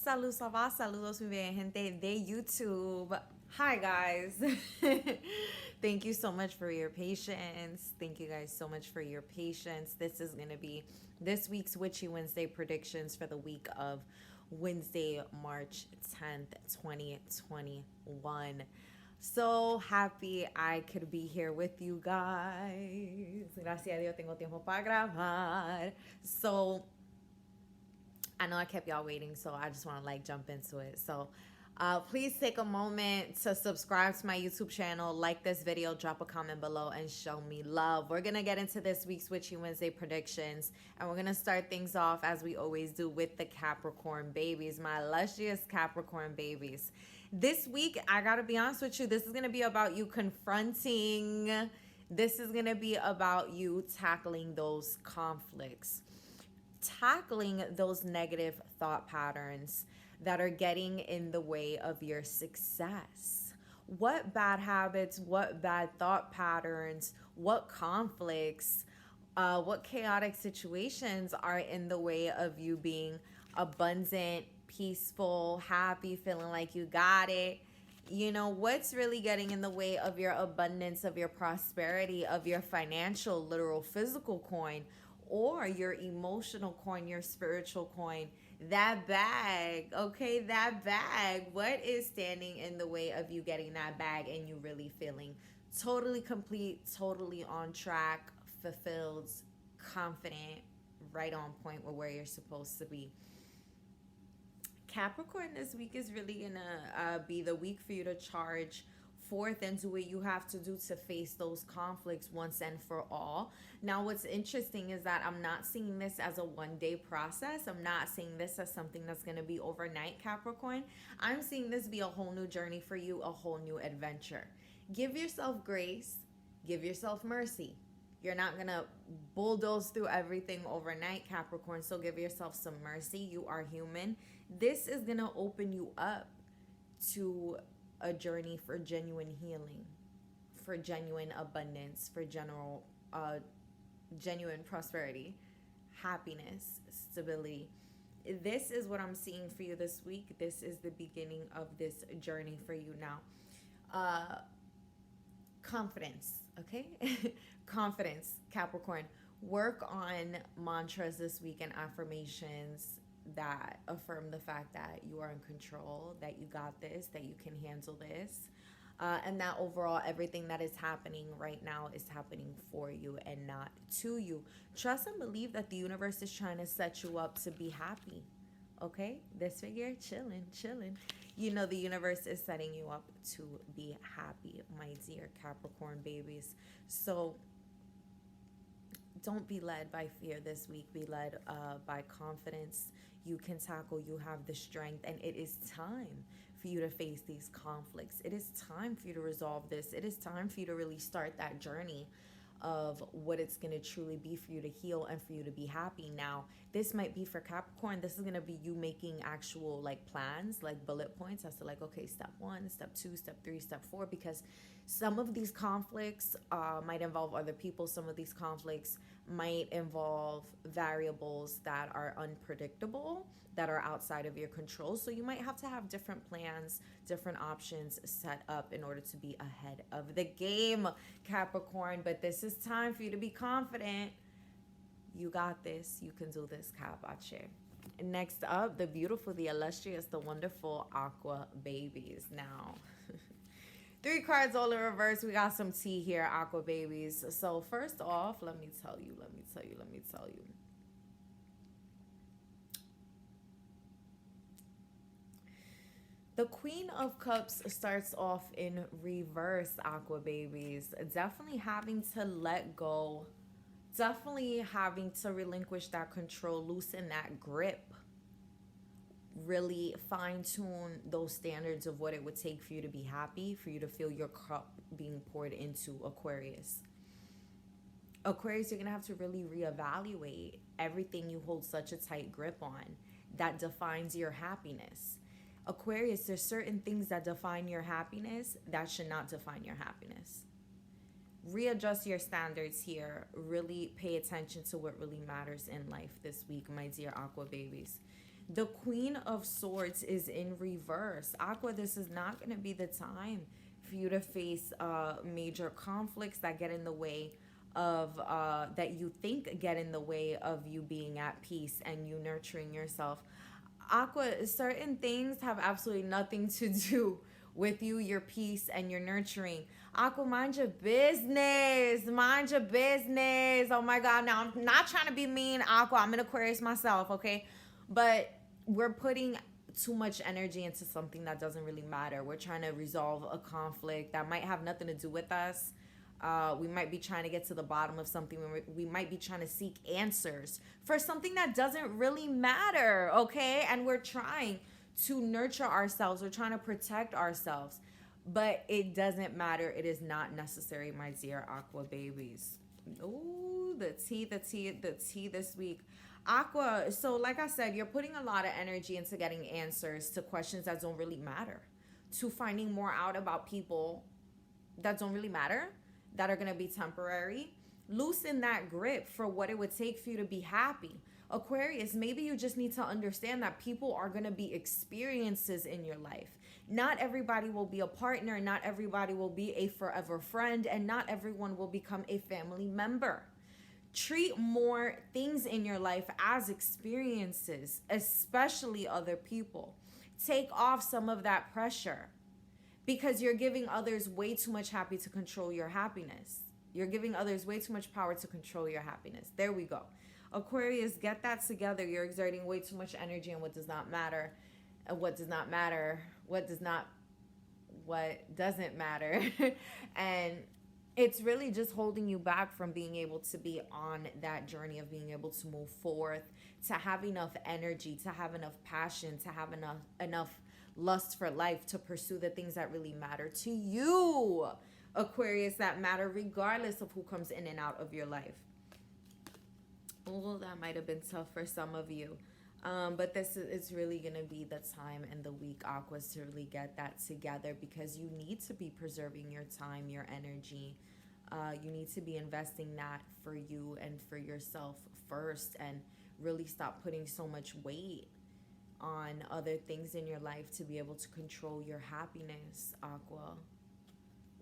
Salud, salva, saludos, mi bella gente de YouTube. Hi, guys. Thank you so much for your patience. Thank you guys so much for your patience. This is going to be this week's Witchy Wednesday predictions for the week of Wednesday, March 10th, 2021. So happy I could be here with you guys. Gracias a Dios tengo tiempo para grabar. So I know I kept y'all waiting, so I just want to jump into it. So please take a moment to subscribe to my YouTube channel, like this video, drop a comment below, and show me love. We're going to get into this week's Witchy Wednesday predictions, and we're going to start things off, as we always do, with the Capricorn babies, my illustrious Capricorn babies. This week, I got to be honest with you, this is going to be about you confronting. This is going to be about you tackling those conflicts, tackling those negative thought patterns that are getting in the way of your success. What bad habits, what bad thought patterns, what conflicts, what chaotic situations are in the way of you being abundant, peaceful, happy, feeling like you got it? You know, what's really getting in the way of your abundance, of your prosperity, of your financial, literal, physical coin, or your emotional coin, your spiritual coin? That bag, okay, that bag. What is standing in the way of you getting that bag and you really feeling totally complete, totally on track, fulfilled, confident, right on point with where you're supposed to be? Capricorn, this week is really gonna be the week for you to charge forth and do what you have to do to face those conflicts once and for all. Now, what's interesting is that I'm not seeing this as a one-day process. I'm not seeing this as something that's going to be overnight, Capricorn. I'm seeing this be a whole new journey for you, a whole new adventure. Give yourself grace, give yourself mercy. You're not going to bulldoze through everything overnight, Capricorn, so give yourself some mercy. You are human. This is going to open you up to a journey for genuine healing, for genuine abundance, for genuine prosperity, happiness, stability. This is what I'm seeing for you this week. This is the beginning of this journey for you now. Confidence, okay? Confidence, Capricorn. Work on mantras this week and affirmations that affirm the fact that you are in control, that you got this, that you can handle this, and that overall everything that is happening right now is happening for you and not to you. Trust and believe that the universe is trying to set you up to be happy, okay? This figure, chilling. You know, the universe is setting you up to be happy, my dear Capricorn babies. So don't be led by fear this week. Be led by confidence. You can tackle, you have the strength, and it is time for you to face these conflicts. It is time for you to resolve this. It is time for you to really start that journey of what it's going to truly be for you to heal and for you to be happy. Now, this might be for Capricorn. This is going to be you making actual plans, bullet points as to okay, step 1, step 2, step 3, step 4, because some of these conflicts might involve other people. Some of these conflicts might involve variables that are unpredictable, that are outside of your control. So you might have to have different plans, different options set up in order to be ahead of the game, Capricorn. But this is time for you to be confident. You got this. You can do this, Capace. Next up, the beautiful, the illustrious, the wonderful Aqua babies. Now, 3 cards all in reverse. We got some tea here, Aqua babies. So first off, let me tell you. The Queen of Cups starts off in reverse, Aqua babies. Definitely having to let go. Definitely having to relinquish that control, loosen that grip. Really fine-tune those standards of what it would take for you to be happy, for you to feel your cup being poured into, Aquarius. Aquarius, you're going to have to really reevaluate everything you hold such a tight grip on that defines your happiness. Aquarius, there's certain things that define your happiness that should not define your happiness. Readjust your standards here. Really pay attention to what really matters in life this week, my dear Aqua babies. The Queen of Swords is in reverse. Aqua, this is not going to be the time for you to face major conflicts that get in the way of, that you think get in the way of you being at peace and you nurturing yourself. Aqua, certain things have absolutely nothing to do with you, your peace, and your nurturing. Aqua, mind your business. Mind your business. Oh my God. Now, I'm not trying to be mean, Aqua. I'm an Aquarius myself, okay? But we're putting too much energy into something that doesn't really matter. We're trying to resolve a conflict that might have nothing to do with us. We might be trying to get to the bottom of something. We might be trying to seek answers for something that doesn't really matter, okay? And we're trying to nurture ourselves. We're trying to protect ourselves. But it doesn't matter. It is not necessary, my dear Aqua babies. Ooh, the tea this week. Aqua, so like I said, you're putting a lot of energy into getting answers to questions that don't really matter, to finding more out about people that don't really matter, that are going to be temporary. Loosen that grip for what it would take for you to be happy. Aquarius, maybe you just need to understand that people are going to be experiences in your life. Not everybody will be a partner, not everybody will be a forever friend, and not everyone will become a family member. Treat more things in your life as experiences, especially other people. Take off some of that pressure because you're giving others way too much happy to control your happiness. You're giving others way too much power to control your happiness. There we go. Aquarius, get that together. You're exerting way too much energy on what does not matter. And what doesn't matter. And it's really just holding you back from being able to be on that journey of being able to move forth, to have enough energy, to have enough passion, to have enough lust for life to pursue the things that really matter to you, Aquarius, that matter regardless of who comes in and out of your life. Oh, that might have been tough for some of you. But it's really going to be the time and the week, Aquas, to really get that together because you need to be preserving your time, your energy. You need to be investing that for you and for yourself first and really stop putting so much weight on other things in your life to be able to control your happiness, Aqua.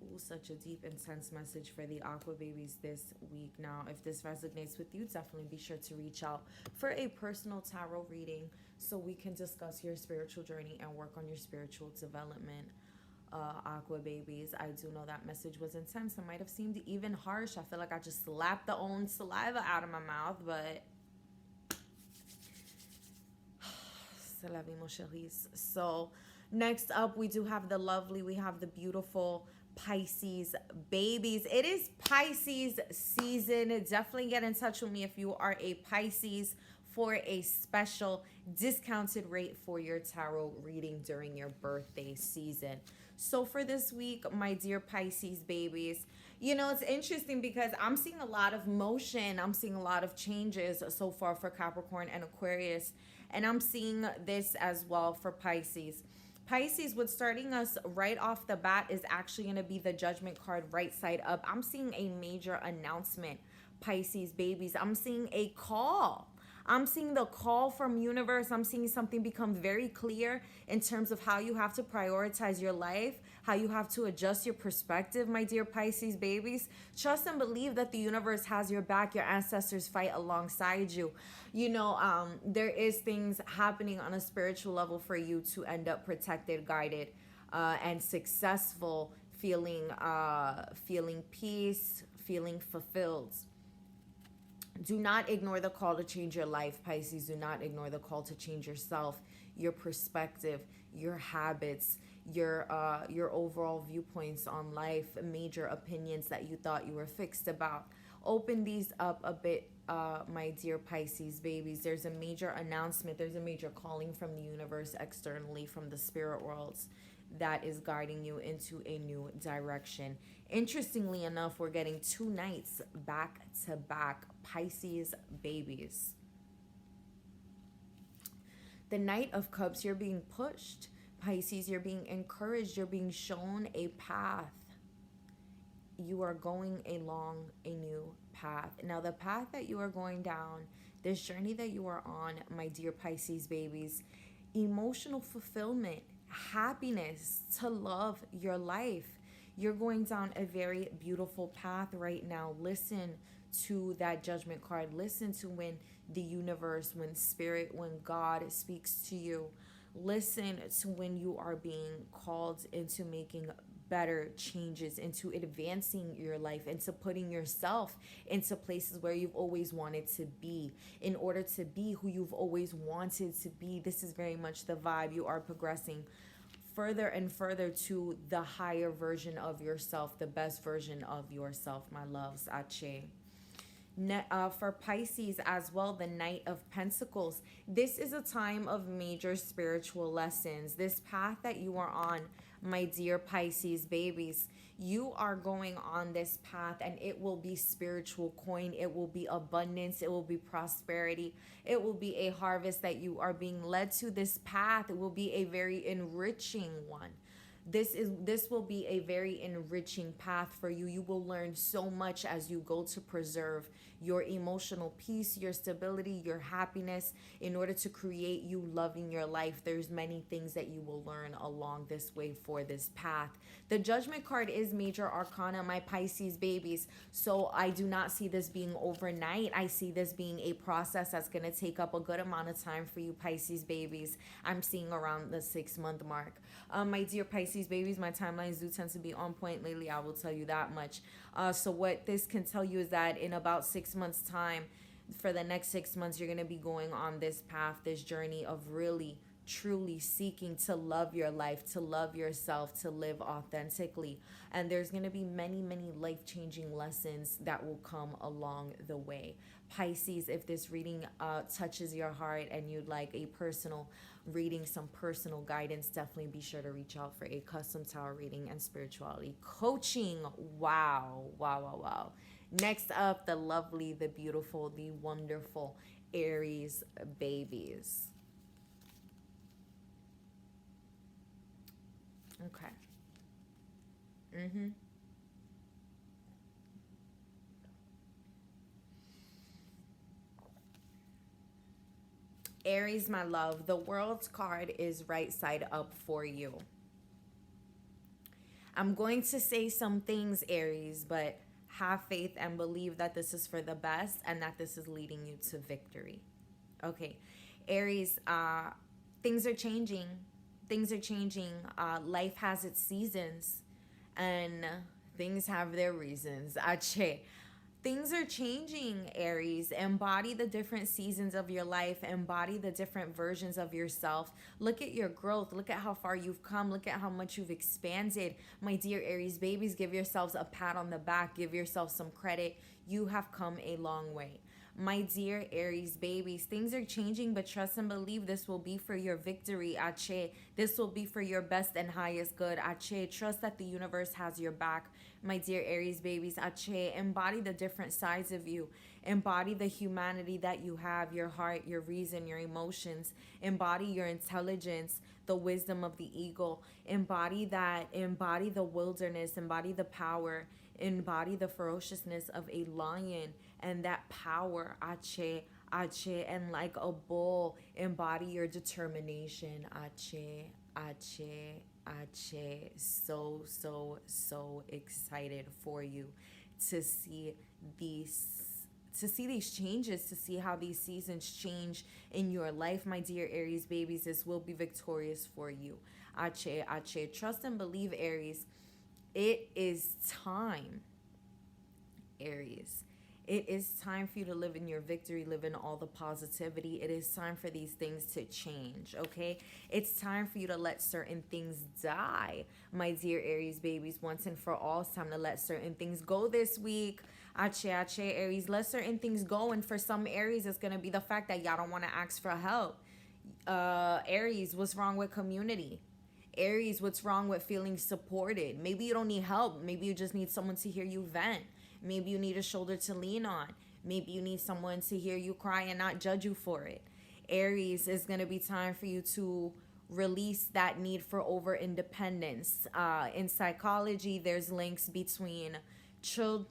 Ooh, such a deep, intense message for the Aqua babies this week. Now, if this resonates with you, definitely be sure to reach out for a personal tarot reading so we can discuss your spiritual journey and work on your spiritual development, Aqua babies. I do know that message was intense. It might have seemed even harsh. I feel like I just slapped the own saliva out of my mouth, but c'est la vie, mon chéris. So next up, we have the beautiful Pisces babies. It is Pisces season. Definitely get in touch with me if you are a Pisces for a special discounted rate for your tarot reading during your birthday season. So for this week, my dear Pisces babies, you know, it's interesting because I'm seeing a lot of motion. I'm seeing a lot of changes so far for Capricorn and Aquarius. And I'm seeing this as well for Pisces. Pisces, what's starting us right off the bat is actually going to be the Judgment card right side up. I'm seeing a major announcement, Pisces babies. I'm seeing a call. I'm seeing the call from universe. I'm seeing something become very clear in terms of how you have to prioritize your life, how you have to adjust your perspective, my dear Pisces babies. Trust and believe that the universe has your back. Your ancestors fight alongside you. You know, there is things happening on a spiritual level for you to end up protected, guided, and successful, feeling peace, feeling fulfilled. Do not ignore the call to change your life, Pisces. Do not ignore the call to change yourself, your perspective, your habits, your overall viewpoints on life, major opinions that you thought you were fixed about. Open these up a bit, my dear Pisces babies. There's a major announcement. There's a major calling from the universe externally, from the spirit worlds, that is guiding you into a new direction. Interestingly enough, we're getting 2 nights back to back, Pisces babies. The Knight of Cups, you're being pushed. Pisces, you're being encouraged. You're being shown a path. You are going along a new path. Now, the path that you are going down This journey that you are on, my dear Pisces babies, emotional fulfillment, happiness, to love your life. You're going down a very beautiful path right now. Listen to that judgment card. Listen to when the universe, when spirit, when God speaks to you. Listen to when you are being called into making better changes, into advancing your life, into putting yourself into places where you've always wanted to be, in order to be who you've always wanted to be. This is very much the vibe. You are progressing further and further to the higher version of yourself, the best version of yourself, my loves. Ache. For Pisces as well, the Knight of Pentacles. This is a time of major spiritual lessons. This path that you are on, my dear Pisces babies, you are going on this path, and it will be spiritual coin. It will be abundance. It will be prosperity. It will be a harvest that you are being led to. This path, it will be a very enriching one. This will be a very enriching path for you. You will learn so much as you go to preserve your emotional peace, your stability, your happiness, in order to create you loving your life. There's many things that you will learn along this way for this path. The Judgment card is major arcana, my Pisces babies. So I do not see this being overnight. I see this being a process that's going to take up a good amount of time for you Pisces babies. I'm seeing around the 6-month mark. My dear Pisces babies, my timelines do tend to be on point lately. I will tell you that much. So what this can tell you is that in about 6 months time, for the next 6 months, you're going to be going on this path, this journey of really truly seeking to love your life, to love yourself, to live authentically. And there's going to be many, many life-changing lessons that will come along the way. Pisces, if this reading touches your heart and you'd like a personal reading, some personal guidance, definitely be sure to reach out for a custom tarot reading and spirituality coaching. Wow, wow, wow, wow. Next up, the lovely, the beautiful, the wonderful Aries babies. Okay. Aries, my love, the World's card is right side up for you. I'm going to say some things, Aries, but have faith and believe that this is for the best and that this is leading you to victory. Okay. Aries, things are changing. Things are changing. Life has its seasons and things have their reasons. Ache. Things are changing, Aries. Embody the different seasons of your life. Embody the different versions of yourself. Look at your growth. Look at how far you've come. Look at how much you've expanded. My dear Aries babies, give yourselves a pat on the back. Give yourself some credit. You have come a long way. My dear Aries babies, things are changing, but trust and believe this will be for your victory, Ache. This will be for your best and highest good, Ache. Trust that the universe has your back, my dear Aries babies, Ache. Embody the different sides of you. Embody the humanity that you have, your heart, your reason, your emotions. Embody your intelligence, the wisdom of the eagle. Embody that. Embody the wilderness. Embody the power. Embody the ferociousness of a lion and that power, Ache, Ache, and like a bull, embody your determination, Ache, Ache, Ache. So, so, so excited for you to see these changes, to see how these seasons change in your life, my dear Aries babies. This will be victorious for you, Ache, Ache. Trust and believe, Aries. It is time, Aries. It is time for you to live in your victory, live in all the positivity. It is time for these things to change, okay? It's time for you to let certain things die, my dear Aries babies, once and for all. It's time to let certain things go this week. Ache, Ache, Aries, let certain things go. And for some Aries, it's going to be the fact that y'all don't want to ask for help. Aries, what's wrong with community? Aries, what's wrong with feeling supported? Maybe you don't need help. Maybe you just need someone to hear you vent. Maybe you need a shoulder to lean on. Maybe you need someone to hear you cry and not judge you for it. Aries, is going to be time for you to release that need for over-independence. In psychology, there's links between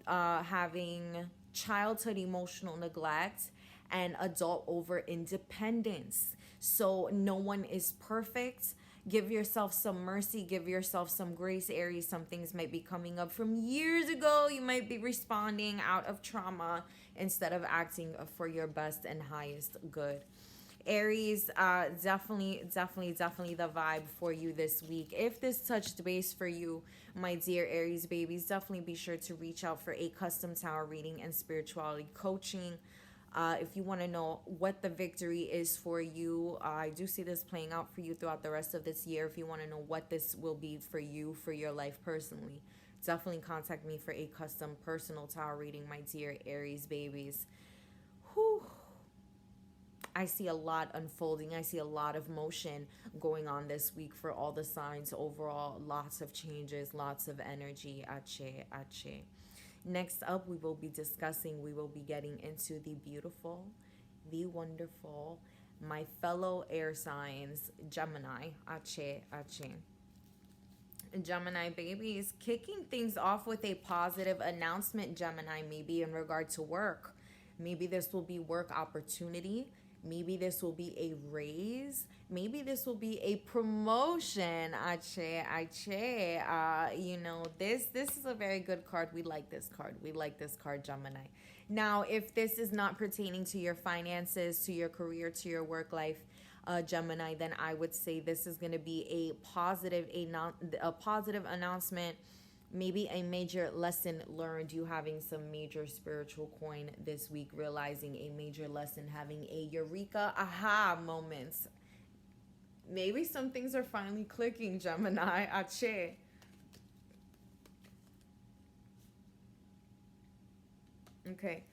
having childhood emotional neglect and adult over independence. So no one is perfect. Give yourself some mercy, give yourself some grace, Aries. Some things might be coming up from years ago. You might be responding out of trauma instead of acting for your best and highest good. Aries, definitely the vibe for you this week. If this touched base for you, my dear Aries babies, definitely be sure to reach out for a custom tarot reading and spirituality coaching. If you want to know what the victory is for you, I do see this playing out for you throughout the rest of this year. If you want to know what this will be for you, for your life personally, definitely contact me for a custom personal tarot reading, my dear Aries babies. Whew. I see a lot unfolding. I see a lot of motion going on this week for all the signs. Overall, lots of changes, lots of energy. Ache, ache. Next up, we will be getting into the beautiful, the wonderful, my fellow air signs, Gemini. Ache, ache. Gemini babies, kicking things off with a positive announcement, Gemini, maybe in regard to work. Maybe this will be work opportunity. Maybe this will be a raise. Maybe this will be a promotion. Ache, ache. This is a very good card. We like this card. We like this card, Gemini. Now, if this is not pertaining to your finances, to your career, to your work life, Gemini, then I would say this is going to be a positive announcement. Maybe a major lesson learned, you having some major spiritual coin this week, realizing a major lesson, having a eureka, aha moments. Maybe some things are finally clicking, Gemini. Ache. Okay.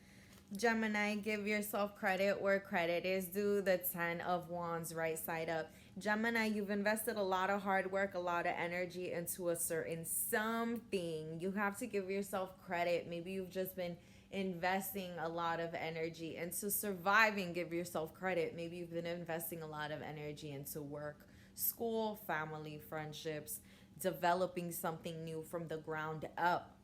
Gemini, give yourself credit where credit is due. The 10 of Wands, right side up. Gemini, you've invested a lot of hard work, a lot of energy into a certain something. You have to give yourself credit. Maybe you've just been investing a lot of energy into surviving. Give yourself credit. Maybe you've been investing a lot of energy into work, school, family, friendships, developing something new from the ground up.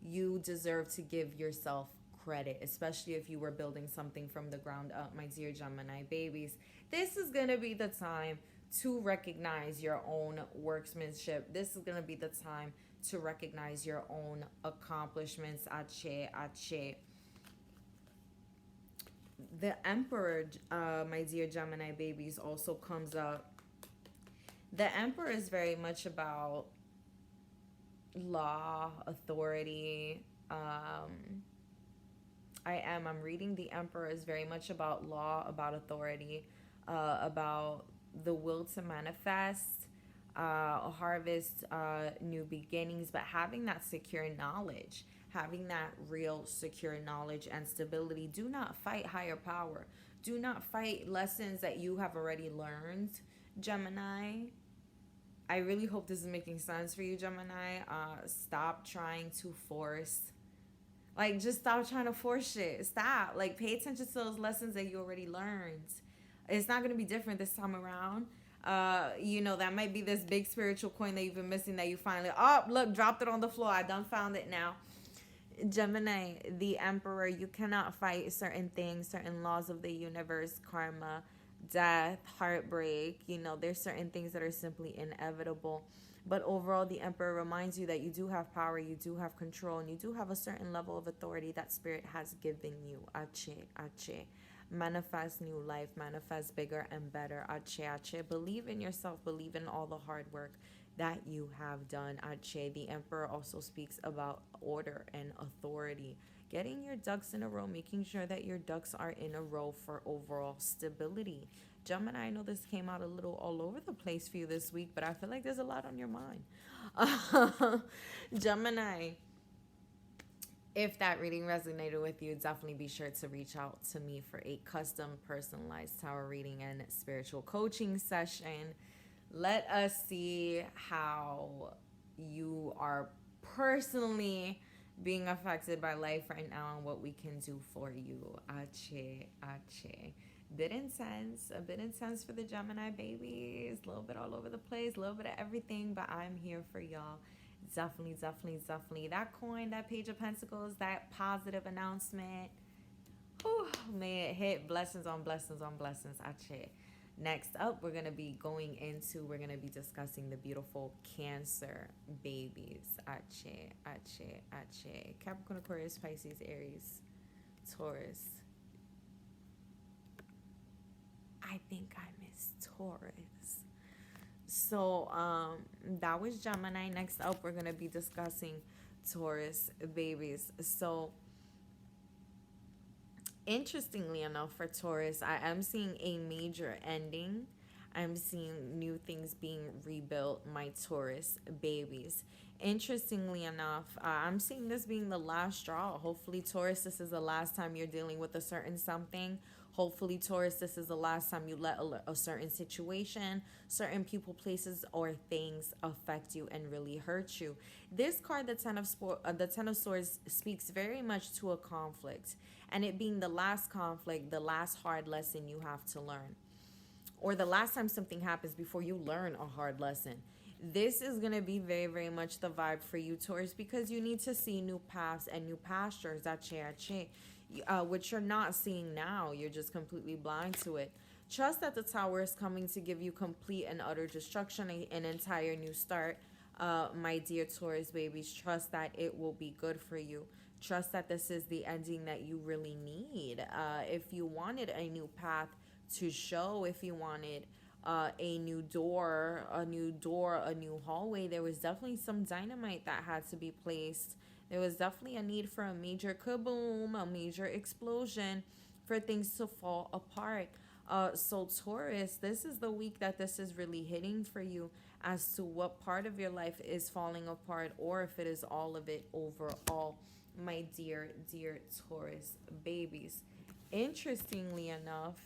You deserve to give yourself credit, especially if you were building something from the ground up, my dear Gemini babies. This is going to be the time to recognize your own workmanship. This is going to be the time to recognize your own accomplishments. Ache, ache. The Emperor, my dear Gemini babies, also comes up. The Emperor is very much about law, authority. I'm reading the Emperor is very much about law, about authority, about the will to manifest, harvest, new beginnings, but having that secure knowledge, having that real secure knowledge and stability. Do not fight higher power. Do not fight lessons that you have already learned, Gemini. I really hope this is making sense for you, Gemini. Stop trying to force. Just stop trying to force shit. Stop. Pay attention to those lessons that you already learned. It's not going to be different this time around. That might be this big spiritual coin that you've been missing that you finally, look, dropped it on the floor. I done found it now. Gemini, the Emperor, you cannot fight certain things, certain laws of the universe, karma, death, heartbreak. There's certain things that are simply inevitable. But overall, the Emperor reminds you that you do have power, you do have control, and you do have a certain level of authority that Spirit has given you. Ache, ache. Manifest new life, manifest bigger and better. Ache, ache. Believe in yourself, believe in all the hard work that you have done. Ache. The Emperor also speaks about order and authority. Getting your ducks in a row, making sure that your ducks are in a row for overall stability. Gemini, I know this came out a little all over the place for you this week, but I feel like there's a lot on your mind. Gemini, if that reading resonated with you, definitely be sure to reach out to me for a custom personalized tarot reading and spiritual coaching session. Let us see how you are personally being affected by life right now and what we can do for you. Ache, ache. A bit intense for the Gemini babies. A little bit all over the place, a little bit of everything, but I'm here for y'all. Definitely. That coin, that Page of Pentacles, that positive announcement. Whew, may it hit blessings on blessings on blessings. Ache. Next up, we're going to be discussing the beautiful Cancer babies. Ache, Ache, Ache. Capricorn, Aquarius, Pisces, Aries, Taurus. I think I missed Taurus. So, that was Gemini. Next up, we're going to be discussing Taurus babies. So, interestingly enough, for Taurus, I am seeing a major ending. I'm seeing new things being rebuilt, my Taurus babies. Interestingly enough, I'm seeing this being the last straw. Hopefully, Taurus, this is the last time you're dealing with a certain something. Hopefully, Taurus, this is the last time you let a certain situation, certain people, places, or things affect you and really hurt you. This card, the Ten of Swords, speaks very much to a conflict, and it being the last conflict, the last hard lesson you have to learn, or the last time something happens before you learn a hard lesson. This is going to be very, very much the vibe for you, Taurus, because you need to see new paths and new pastures, which you're not seeing now. You're just completely blind to it. Trust that the Tower is coming to give you complete and utter destruction, an entire new start. My dear Taurus babies, trust that it will be good for you. Trust that this is the ending that you really need. If you wanted a new path to show, if you wanted a new door, a new hallway, there was definitely some dynamite that had to be placed. There was definitely a need for a major kaboom, a major explosion, for things to fall apart. So Taurus, this is the week that this is really hitting for you, as to what part of your life is falling apart, or if it is all of it overall, my dear, dear Taurus babies. Interestingly enough,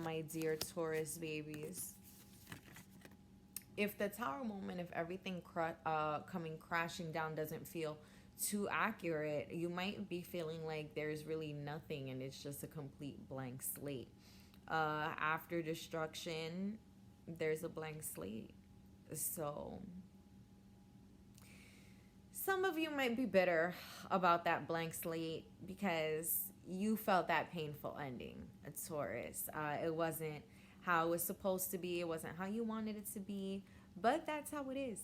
my dear Taurus babies, if the Tower moment, if everything coming crashing down doesn't feel too accurate, you might be feeling like there's really nothing and it's just a complete blank slate. After destruction, there's a blank slate. So some of you might be bitter about that blank slate because you felt that painful ending, Taurus. It wasn't how it was supposed to be. It wasn't how you wanted it to be, but that's how it is.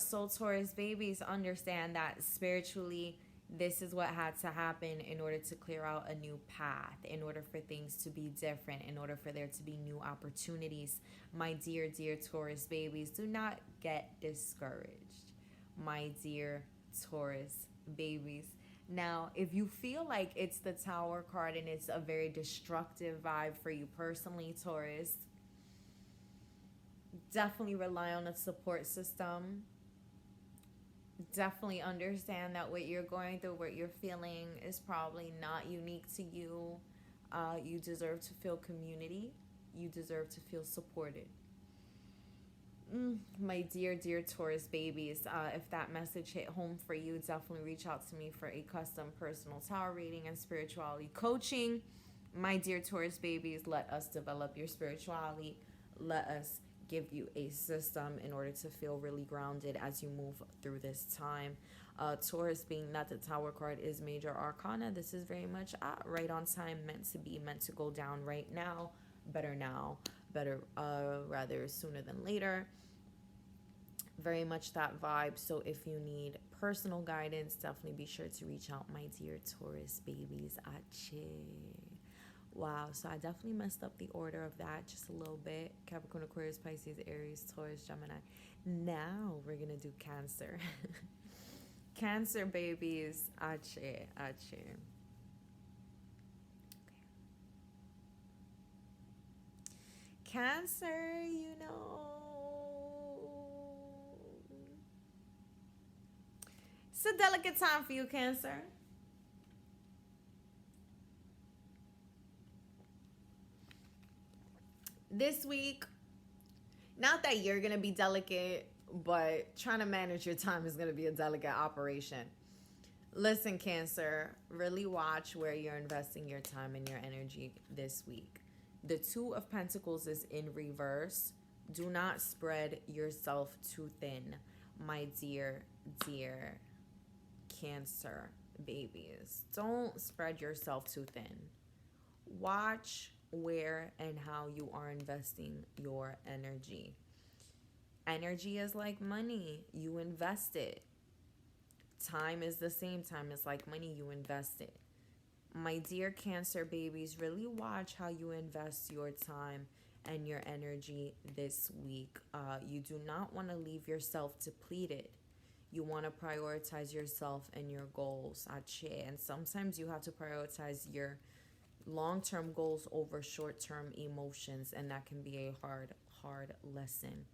So Taurus babies, understand that spiritually, this is what had to happen in order to clear out a new path, in order for things to be different, in order for there to be new opportunities. My dear, dear Taurus babies, do not get discouraged, my dear Taurus babies. Now, if you feel like it's the Tower card and it's a very destructive vibe for you personally, Taurus, definitely rely on a support system. Definitely understand that what you're going through, what you're feeling, is probably not unique to you. You deserve to feel community. You deserve to feel supported. My dear, dear Taurus babies, if that message hit home for you, definitely reach out to me for a custom personal Tower reading and spirituality coaching. My dear Taurus babies, let us develop your spirituality. Let us give you a system in order to feel really grounded as you move through this time. Taurus, being that the Tower card is major arcana, this is very much right on time, meant to be, meant to go down right now. Better rather sooner than later. Very much that vibe. So if you need personal guidance, definitely be sure to reach out, my dear Taurus babies. Ache. Wow, so I definitely messed up the order of that just a little bit. Capricorn, Aquarius, Pisces, Aries, Taurus, Gemini. Now we're gonna do Cancer. Cancer babies. Ache, ache. Cancer, you know, it's a delicate time for you, Cancer. This week, not that you're going to be delicate, but trying to manage your time is going to be a delicate operation. Listen, Cancer, really watch where you're investing your time and your energy this week. The Two of Pentacles is in reverse. Do not spread yourself too thin, my dear, dear Cancer babies. Don't spread yourself too thin. Watch where and how you are investing your energy. Energy is like money. You invest it. Time is the same. Time is like money. You invest it. My dear Cancer babies, really watch how you invest your time and your energy this week. You do not want to leave yourself depleted. You want to prioritize yourself and your goals. And sometimes you have to prioritize your long-term goals over short-term emotions, and that can be a hard lesson.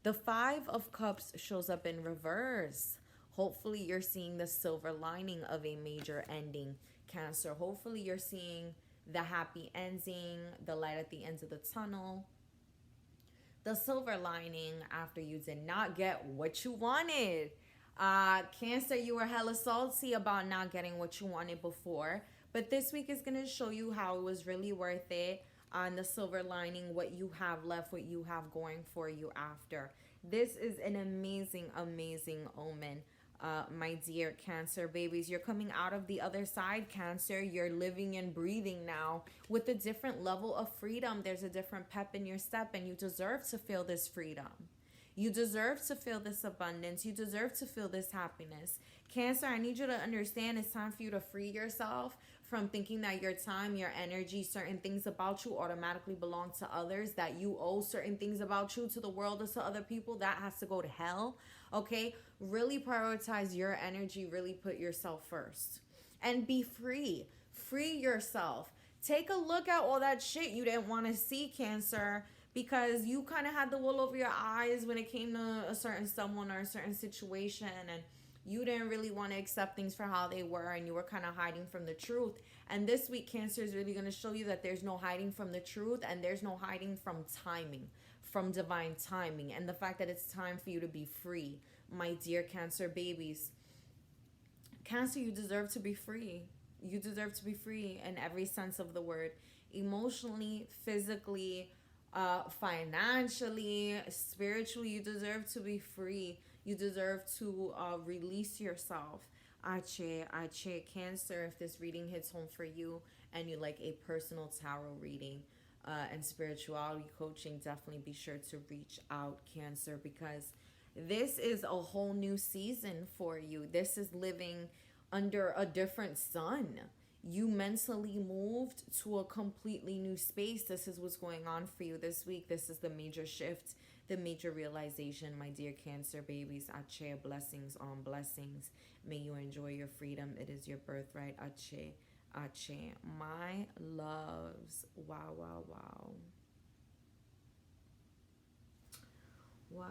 The Five of Cups shows up in reverse. Hopefully you're seeing the silver lining of a major ending, Cancer. Hopefully you're seeing the happy ending, the light at the end of the tunnel, the silver lining after you did not get what you wanted. Cancer, you were hella salty about not getting what you wanted before, but this week is going to show you how it was really worth it. On the silver lining, what you have left, what you have going for you after. This is an amazing omen. My dear Cancer babies, you're coming out of the other side, Cancer. You're living and breathing now with a different level of freedom. There's a different pep in your step, and you deserve to feel this freedom. You deserve to feel this abundance. You deserve to feel this happiness. Cancer, I need you to understand it's time for you to free yourself from thinking that your time, your energy, certain things about you automatically belong to others, that you owe certain things about you to the world or to other people. That has to go to hell, okay? Really prioritize your energy. Really put yourself first. And be free. Free yourself. Take a look at all that shit you didn't want to see, Cancer, because you kind of had the wool over your eyes when it came to a certain someone or a certain situation, and you didn't really want to accept things for how they were, and you were kind of hiding from the truth. And this week, Cancer is really going to show you that there's no hiding from the truth, and there's no hiding from timing, from divine timing, and the fact that it's time for you to be free. My dear Cancer babies, Cancer, you deserve to be free. You deserve to be free in every sense of the word. Emotionally, physically, financially, spiritually, you deserve to be free. You deserve to release yourself. Cancer, if this reading hits home for you and you like a personal tarot reading and spirituality coaching, definitely be sure to reach out, Cancer, because this is a whole new season for you. This is living under a different sun. You mentally moved to a completely new space. This is what's going on for you this week. This is the major shift, the major realization, my dear Cancer babies. Ache, blessings on blessings. May you enjoy your freedom. It is your birthright. Ache, ache. My loves. Wow, wow, wow. Wow.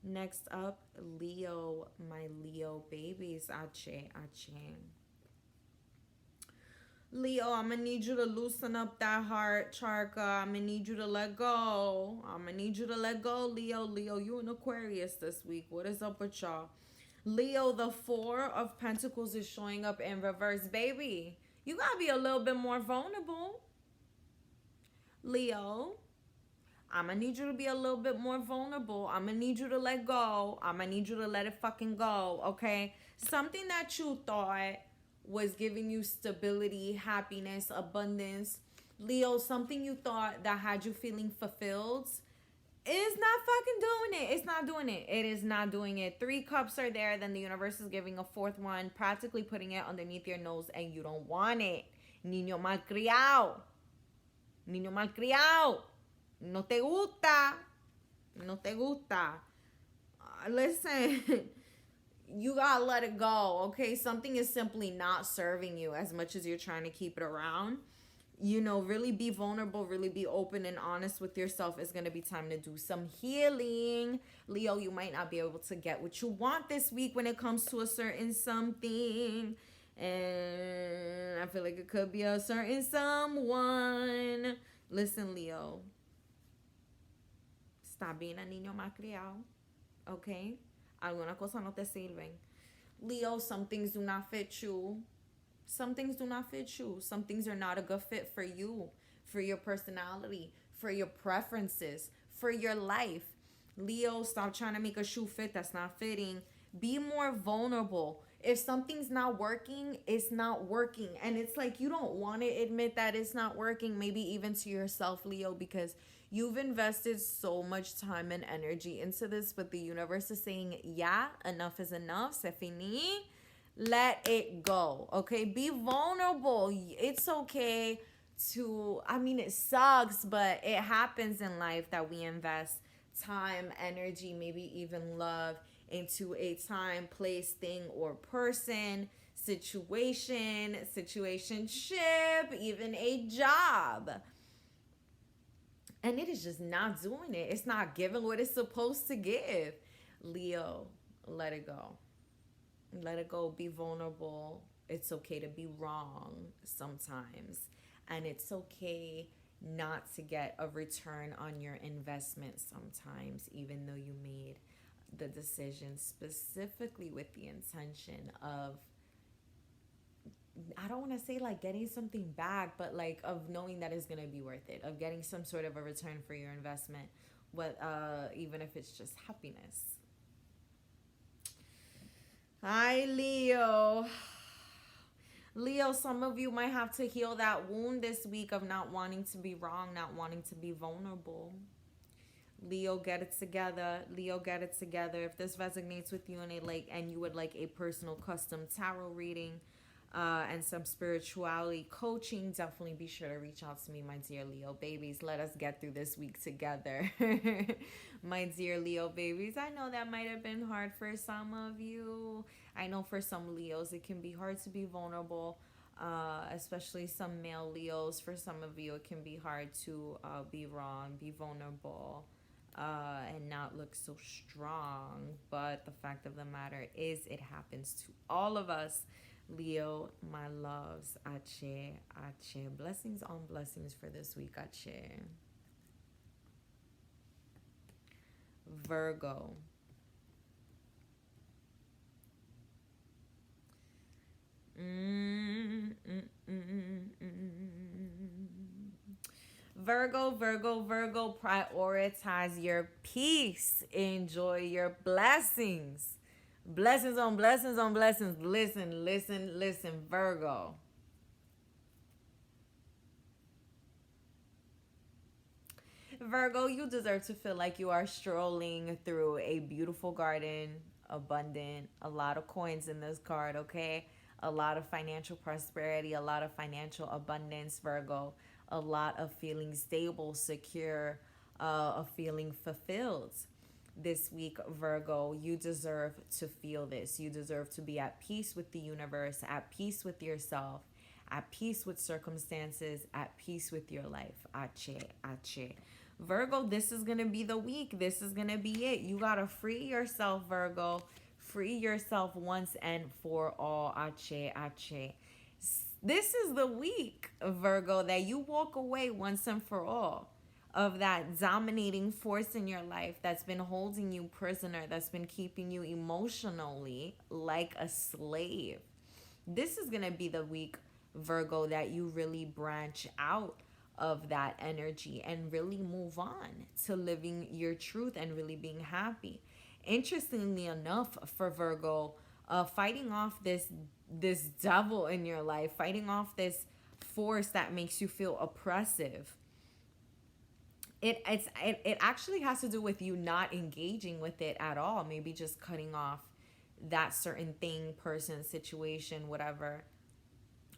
Next up, Leo, my Leo babies. Ache, ache. Leo, I'm going to need you to loosen up that heart, Charka. I'm going to need you to let go. I'm going to need you to let go, Leo. Leo, you in Aquarius this week. What is up with y'all? Leo, the Four of Pentacles is showing up in reverse. Baby, you got to be a little bit more vulnerable. Leo, I'm going to need you to be a little bit more vulnerable. I'm going to need you to let go. I'm going to need you to let it fucking go, okay? Something that you thought was giving you stability, happiness, abundance. Leo, something you thought that had you feeling fulfilled is not fucking doing it. It's not doing it. It is not doing it. 3 cups are there. Then the universe is giving a 4th one, practically putting it underneath your nose, and you don't want it. Niño malcriado. Niño malcriado. No te gusta. No te gusta. Listen. You gotta let it go, okay? Something is simply not serving you as much as you're trying to keep it around. You know, really be vulnerable, really be open and honest with yourself. It's gonna be time to do some healing. Leo, you might not be able to get what you want this week when it comes to a certain something. And I feel like it could be a certain someone. Listen, Leo. Está bien a niño malcriado, okay? Alguna cosa no te sirven. Leo, some things do not fit you. Some things do not fit you. Some things are not a good fit for you, for your personality, for your preferences, for your life. Leo, stop trying to make a shoe fit that's not fitting. Be more vulnerable. If something's not working, it's not working. And it's like you don't want to admit that it's not working, maybe even to yourself, Leo, because you've invested so much time and energy into this, but the universe is saying, yeah, enough is enough. C'est fini. Let it go. Okay? Be vulnerable. It's okay to, I mean, it sucks, but it happens in life that we invest time, energy, maybe even love into a time, place, thing, or person, situation, situationship, even a job. And it is just not doing it. It's not giving what it's supposed to give. Leo, let it go. Let it go. Be vulnerable. It's okay to be wrong sometimes. And it's okay not to get a return on your investment sometimes, even though you made the decision specifically with the intention of, I don't want to say like getting something back, but like of knowing that it's going to be worth it, of getting some sort of a return for your investment, what even if it's just happiness. Hi, Leo. Leo, some of you might have to heal that wound this week of not wanting to be wrong, not wanting to be vulnerable. Leo, get it together. Leo, get it together. If this resonates with you and you would like a personal custom tarot reading and some spirituality coaching, definitely be sure to reach out to me, my dear Leo babies. Let us get through this week together. My dear Leo babies, I know that might have been hard for some of you. I know for some Leos it can be hard to be vulnerable, especially some male Leos. For some of you it can be hard to be wrong, be vulnerable, and not look so strong. But the fact of the matter is, it happens to all of us. Leo, my loves, Ache, Ache. Blessings on blessings for this week, Ache. Virgo. Virgo, Virgo, Virgo, prioritize your peace. Enjoy your blessings. Blessings on blessings on blessings. Listen, listen, listen, Virgo. Virgo, you deserve to feel like you are strolling through a beautiful garden, abundant, a lot of coins in this card, okay? A lot of financial prosperity, a lot of financial abundance, Virgo. A lot of feeling stable, secure, of feeling fulfilled. This week, Virgo, you deserve to feel this. You deserve to be at peace with the universe, at peace with yourself, at peace with circumstances, at peace with your life. Ache, ache. Virgo, this is going to be the week. This is going to be it. You got to free yourself, Virgo. Free yourself once and for all. Ache, ache. This is the week, Virgo, that you walk away once and for all of that dominating force in your life that's been holding you prisoner, that's been keeping you emotionally like a slave. This is going to be the week, Virgo, that you really branch out of that energy and really move on to living your truth and really being happy. Interestingly enough, for Virgo, fighting off this devil in your life, fighting off this force that makes you feel oppressive. It actually has to do with you not engaging with it at all. Maybe just cutting off that certain thing, person, situation, whatever.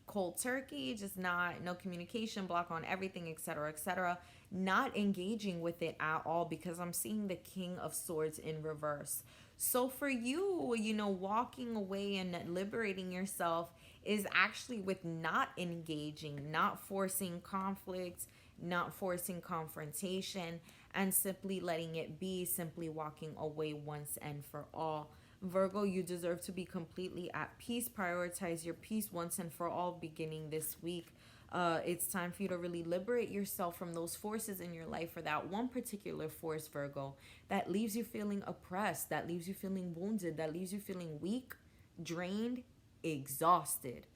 Cold turkey, just no communication, block on everything, etc., etc. Not engaging with it at all, because I'm seeing the King of Swords in reverse. So for you, walking away and liberating yourself is actually with not engaging, not forcing conflict, not forcing confrontation, and simply letting it be, simply walking away once and for all. Virgo, you deserve to be completely at peace. Prioritize your peace once and for all beginning this week. It's time for you to really liberate yourself from those forces in your life, or that one particular force, Virgo, that leaves you feeling oppressed, that leaves you feeling wounded, that leaves you feeling weak, drained, exhausted.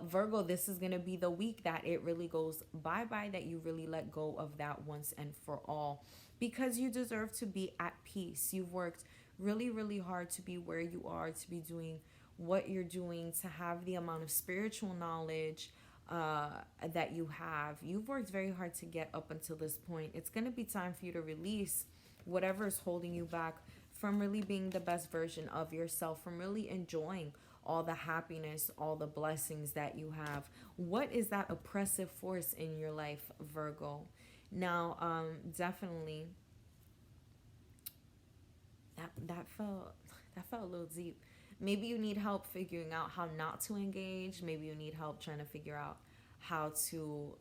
Virgo, this is going to be the week that it really goes bye-bye, that you really let go of that once and for all, because you deserve to be at peace. You've worked really, really hard to be where you are, to be doing what you're doing to have the amount of spiritual knowledge that you have. You've worked very hard to get up until this point. It's going to be time for you to release whatever is holding you back from really being the best version of yourself, from really enjoying all the happiness, all the blessings that you have. What is that oppressive force in your life, Virgo? Now, definitely, that felt a little deep. Maybe you need help figuring out how not to engage. Maybe you need help trying to figure out how to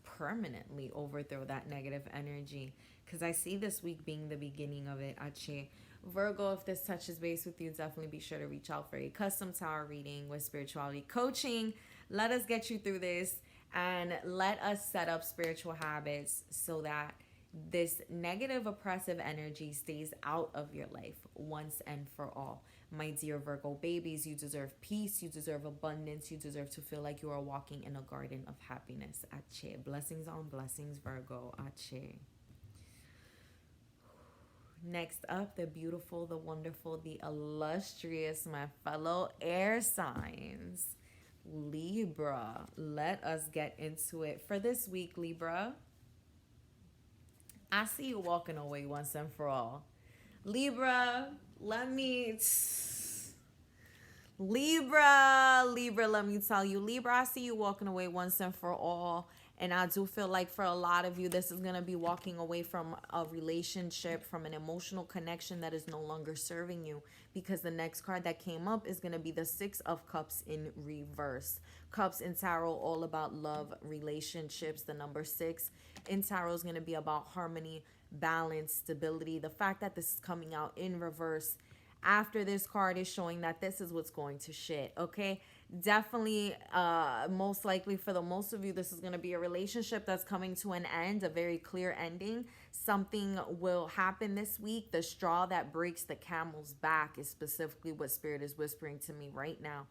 permanently overthrow that negative energy. Because I see this week being the beginning of it, Ache. Virgo, if this touches base with you, definitely be sure to reach out for a custom tarot reading with spirituality coaching. Let us get you through this and let us set up spiritual habits so that this negative oppressive energy stays out of your life once and for all. My dear Virgo babies, you deserve peace, you deserve abundance, you deserve to feel like you are walking in a garden of happiness. Ache. Blessings on blessings, Virgo. Ache. Next up, the beautiful, the wonderful, the illustrious, my fellow air signs, Libra. Let us get into it. For this week, Libra, I see you walking away once and for all. Libra, let me tell you, Libra, I see you walking away once and for all. And I do feel like for a lot of you, this is going to be walking away from a relationship, from an emotional connection that is no longer serving you. Because the next card that came up is going to be the Six of Cups in reverse. Cups in tarot, all about love, relationships. The number 6 in tarot is going to be about harmony, balance, stability. The fact that this is coming out in reverse after this card is showing that this is what's going to shit, okay? Definitely, most likely for the most of you, this is going to be a relationship that's coming to an end, a very clear ending. Something will happen this week. The straw that breaks the camel's back is specifically what Spirit is whispering to me right now.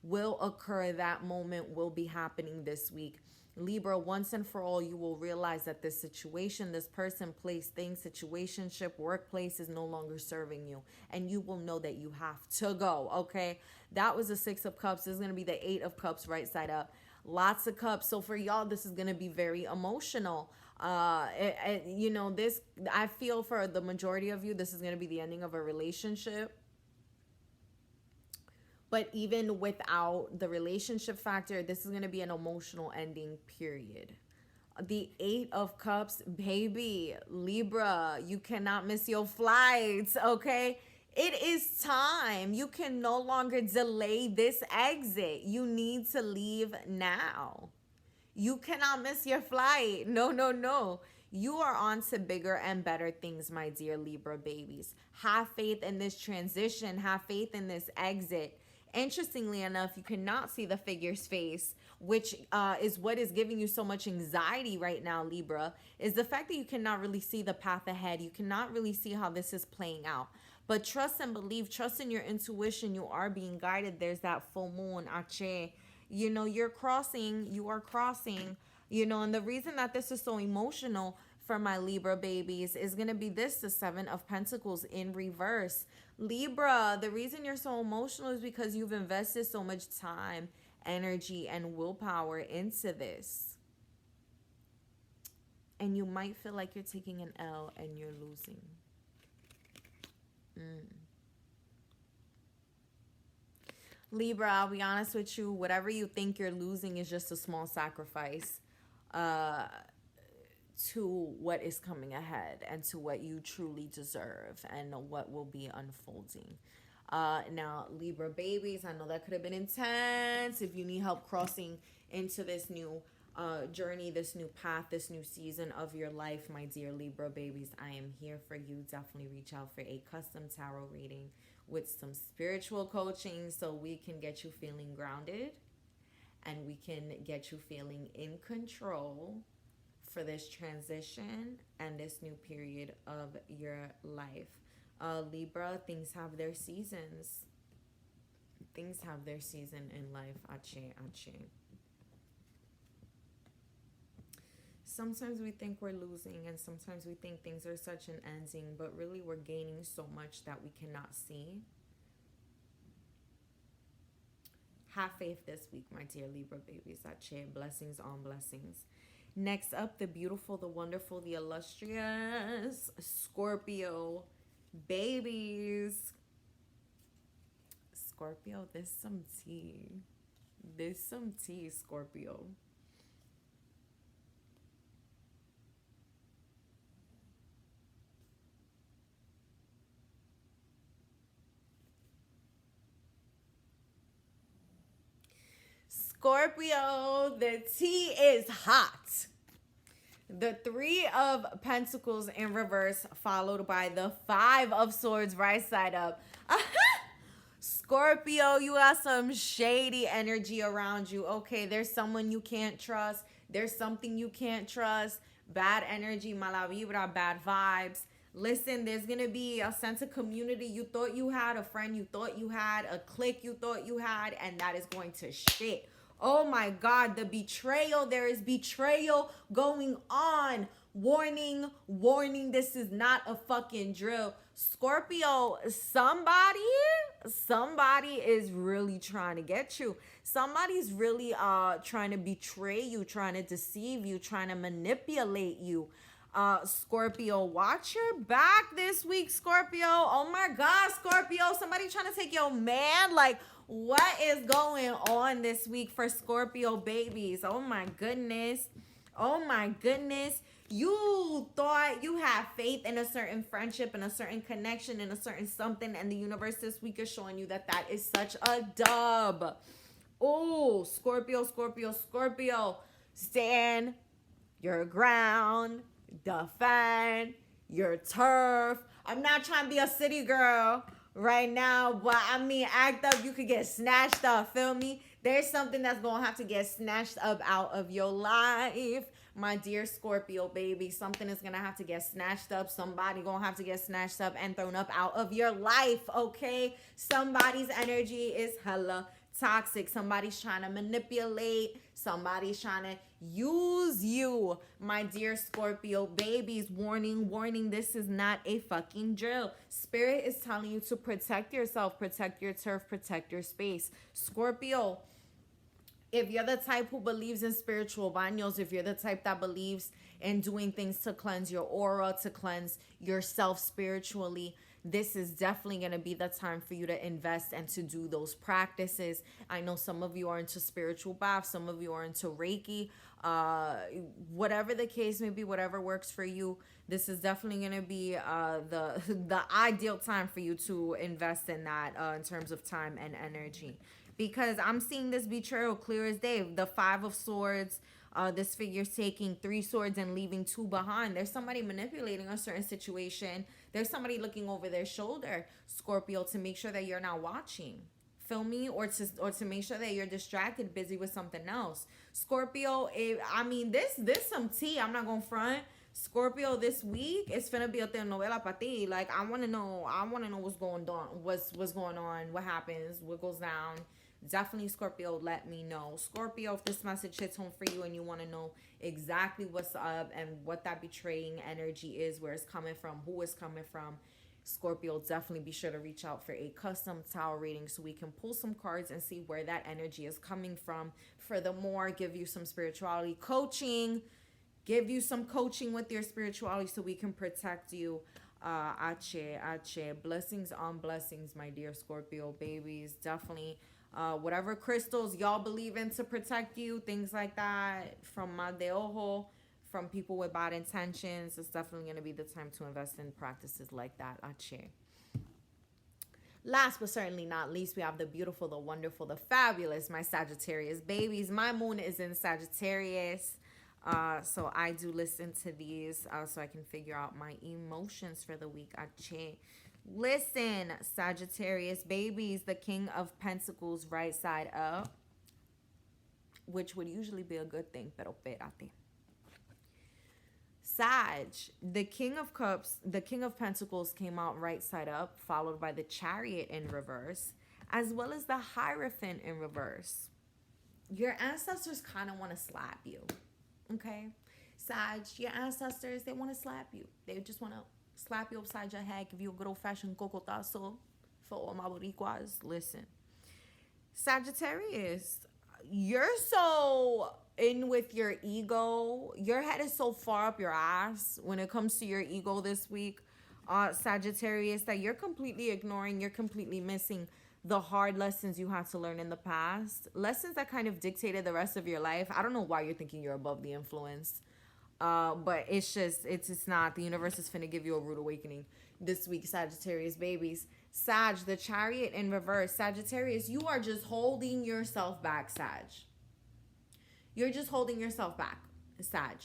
Will occur. That moment will be happening this week. Libra, once and for all, you will realize that this situation, this person, place, thing, situationship, workplace is no longer serving you. And you will know that you have to go, okay? That was the 6 of Cups. This is going to be the 8 of Cups right side up. Lots of cups. So for y'all, this is going to be very emotional. This, I feel for the majority of you, this is going to be the ending of a relationship. But even without the relationship factor, this is going to be an emotional ending, period. The 8 of Cups, baby, Libra, you cannot miss your flights, okay? It is time. You can no longer delay this exit. You need to leave now. You cannot miss your flight. No. You are on to bigger and better things, my dear Libra babies. Have faith in this transition. Have faith in this exit. Interestingly enough, you cannot see the figure's face, which is what is giving you so much anxiety right now, Libra, is the fact that you cannot really see the path ahead. You cannot really see how this is playing out. But trust and believe, trust in your intuition. You are being guided. There's that full moon, Ache. You are crossing, and the reason that this is so emotional for my Libra babies is going to be the 7 of Pentacles in reverse. Libra, the reason you're so emotional is because you've invested so much time, energy, and willpower into this. And you might feel like you're taking an L and you're losing. Libra, I'll be honest with you, whatever you think you're losing is just a small sacrifice to what is coming ahead and to what you truly deserve and what will be unfolding. Now, Libra babies, I know that could have been intense. If you need help crossing into this new journey, this new path, this new season of your life, my dear Libra babies, I am here for you. Definitely reach out for a custom tarot reading with some spiritual coaching so we can get you feeling grounded and we can get you feeling in control for this transition and this new period of your life. Libra, things have their seasons. Things have their season in life. Ache. Sometimes we think we're losing and sometimes we think things are such an ending, but really we're gaining so much that we cannot see. Have faith this week, my dear Libra babies. Ache, blessings on blessings. Next up, the beautiful, the wonderful, the illustrious Scorpio babies. Scorpio, there's some tea. There's some tea, Scorpio. Scorpio, the tea is hot. The Three of Pentacles in reverse, followed by the Five of Swords right side up. Scorpio, you got some shady energy around you. Okay, there's someone you can't trust. There's something you can't trust. Bad energy, mala vibra, bad vibes. Listen, there's going to be a sense of community you thought you had, a friend you thought you had, a clique you thought you had, and that is going to shit. Oh my God, the betrayal. There is betrayal going on. Warning, warning, this is not a fucking drill. Scorpio, somebody is really trying to get you. Somebody's really trying to betray you, trying to deceive you, trying to manipulate you. Scorpio, watch your back this week, Scorpio. Oh my God, Scorpio, somebody trying to take your man. Like, what is going on this week for Scorpio babies? Oh my goodness. Oh my goodness. You thought you had faith in a certain friendship and a certain connection and a certain something, and the universe this week is showing you that that is such a dub. Oh, Scorpio, Scorpio, Scorpio. Stand your ground. Defend your turf. I'm not trying to be a city girl right now, but I mean, act up. You could get snatched up. Feel me? There's something that's gonna have to get snatched up out of your life, my dear Scorpio baby. Something is gonna have to get snatched up. Somebody gonna have to get snatched up and thrown up out of your life. Okay, somebody's energy is hella toxic. Somebody's trying to manipulate. Somebody's trying to use you, my dear Scorpio babies. Warning, warning, this is not a fucking drill. Spirit is telling you to protect yourself, protect your turf, protect your space. Scorpio, if you're the type who believes in spiritual baños, if you're the type that believes in doing things to cleanse your aura, to cleanse yourself spiritually, this is definitely going to be the time for you to invest and to do those practices. I know some of you are into spiritual baths, some of you are into Reiki, whatever the case may be, whatever works for you. This is definitely going to be the ideal time for you to invest in that in terms of time and energy. Because I'm seeing this betrayal clear as day. The Five of Swords, this figure's taking 3 swords and leaving 2 behind. There's somebody manipulating a certain situation. There's somebody looking over their shoulder, Scorpio, to make sure that you're not watching. Feel me? Or to make sure that you're distracted, busy with something else. Scorpio, this some tea. I'm not gonna front. Scorpio, this week it's finna be a telenovela para ti. Like, I wanna know what's going on, what's going on, what happens, what goes down. Definitely, Scorpio, let me know. Scorpio, if this message hits home for you and you want to know exactly what's up and what that betraying energy is, where it's coming from, who it's coming from, Scorpio, definitely be sure to reach out for a custom tarot reading so we can pull some cards and see where that energy is coming from. Furthermore, give you some spirituality coaching, give you some coaching with your spirituality so we can protect you. Blessings on blessings, my dear Scorpio babies. Definitely whatever crystals y'all believe in to protect you, things like that, from mal de ojo, from people with bad intentions, it's definitely going to be the time to invest in practices like that. Last but certainly not least, we have the beautiful, the wonderful, the fabulous, my Sagittarius babies. My moon is in Sagittarius, so I do listen to these so I can figure out my emotions for the week. Listen, Sagittarius babies, the King of Pentacles right side up, which would usually be a good thing, pero espérate. Sag, the King of Cups, the King of Pentacles came out right side up, followed by the Chariot in reverse, as well as the Hierophant in reverse. Your ancestors kind of want to slap you, okay? Sag, your ancestors, they want to slap you. They just want to slap you upside your head, give you a good old-fashioned cocotazo for all my boricuas. Listen, Sagittarius, you're so in with your ego. Your head is so far up your ass when it comes to your ego this week, Sagittarius, that you're completely ignoring, you're completely missing the hard lessons you had to learn in the past. Lessons that kind of dictated the rest of your life. I don't know why you're thinking you're above the influence. But it's not. The universe is finna give you a rude awakening this week, Sagittarius babies. Sag, the Chariot in reverse. Sagittarius, you are just holding yourself back, Sag. You're just holding yourself back, Sag.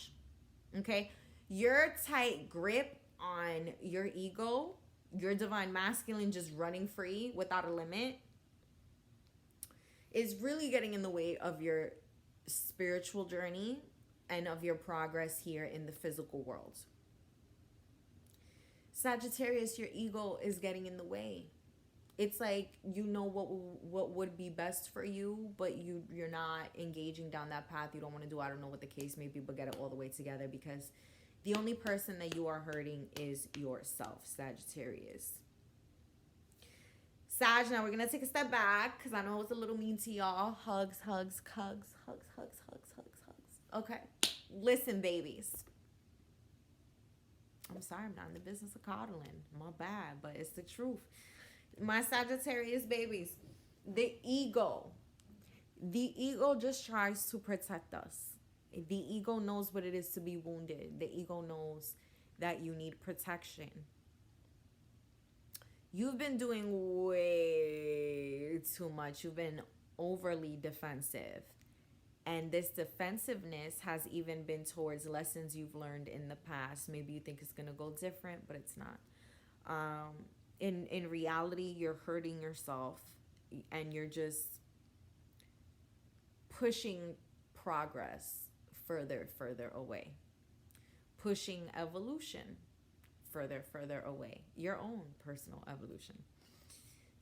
Okay? Your tight grip on your ego, your divine masculine just running free without a limit, is really getting in the way of your spiritual journey and of your progress here in the physical world. Sagittarius, your ego is getting in the way. It's like you know what would be best for you, but you're not engaging down that path. You don't want to do. I don't know what the case may be, but get it all the way together, because the only person that you are hurting is yourself, Sagittarius. Sag, now we're gonna take a step back because I know it's a little mean to y'all. Hugs, hugs, hugs, hugs, hugs, hugs, hugs, hugs. Okay, listen, babies. I'm sorry, I'm not in the business of coddling. My bad, but it's the truth. My Sagittarius babies, the ego just tries to protect us. The ego knows what it is to be wounded. The ego knows that you need protection. You've been doing way too much. You've been overly defensive. And this defensiveness has even been towards lessons you've learned in the past. Maybe you think it's going to go different, but it's not. In reality, you're hurting yourself and you're just pushing progress further away. Pushing evolution further away. Your own personal evolution.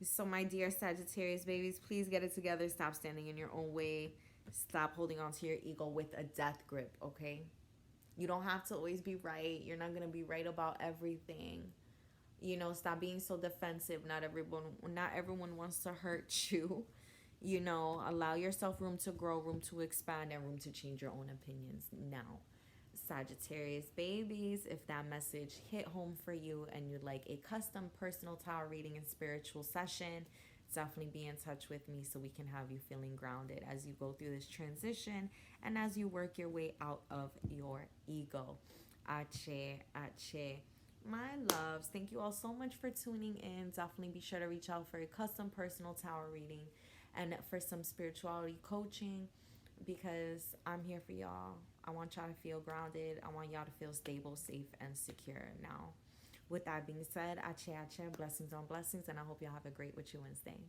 So my dear Sagittarius babies, please get it together. Stop standing in your own way. Stop holding on to your ego with a death grip, okay? You don't have to always be right. You're not going to be right about everything. You know, stop being so defensive. Not everyone wants to hurt you. You know, allow yourself room to grow, room to expand, and room to change your own opinions now. Sagittarius babies, if that message hit home for you and you'd like a custom personal tarot reading and spiritual session, definitely be in touch with me so we can have you feeling grounded as you go through this transition and as you work your way out of your ego. Ache. My loves, thank you all so much for tuning in. Definitely be sure to reach out for a custom personal tarot reading and for some spirituality coaching, because I'm here for y'all. I want y'all to feel grounded. I want y'all to feel stable, safe, and secure now. With that being said, ache, blessings on blessings, and I hope y'all have a great Witchy Wednesday.